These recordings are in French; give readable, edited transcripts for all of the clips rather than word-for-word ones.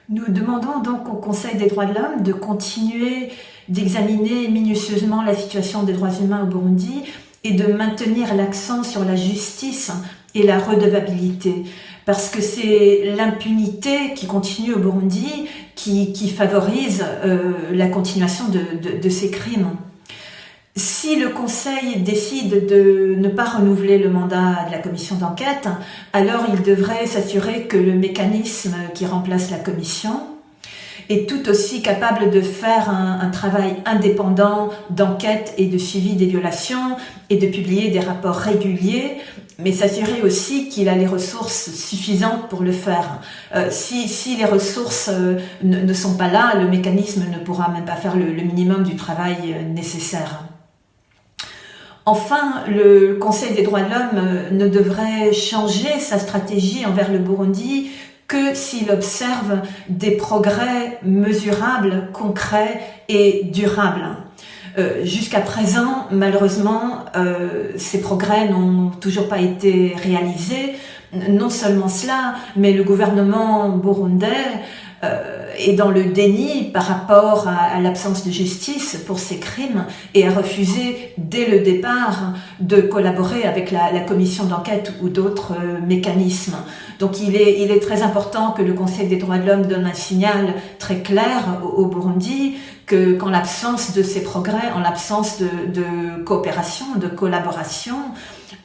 Nous demandons donc au Conseil des droits de l'homme de continuer d'examiner minutieusement la situation des droits humains au Burundi et de maintenir l'accent sur la justice et la redevabilité. Parce que c'est l'impunité qui continue au Burundi qui favorise la continuation de ces crimes. Si le Conseil décide de ne pas renouveler le mandat de la commission d'enquête, alors il devrait s'assurer que le mécanisme qui remplace la commission est tout aussi capable de faire un travail indépendant d'enquête et de suivi des violations et de publier des rapports réguliers, mais s'assurer aussi qu'il a les ressources suffisantes pour le faire. Si les ressources ne sont pas là, le mécanisme ne pourra même pas faire le minimum du travail nécessaire. Enfin, le Conseil des droits de l'homme ne devrait changer sa stratégie envers le Burundi que s'il observe des progrès mesurables, concrets et durables. Jusqu'à présent, malheureusement, ces progrès n'ont toujours pas été réalisés. Non seulement cela, mais le gouvernement burundais est dans le déni par rapport à l'absence de justice pour ces crimes et a refusé dès le départ de collaborer avec la commission d'enquête ou d'autres mécanismes. Donc il est très important que le Conseil des droits de l'homme donne un signal très clair au Burundi qu'en l'absence de ces progrès, en l'absence de coopération, de collaboration,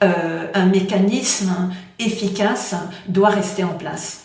un mécanisme efficace doit rester en place.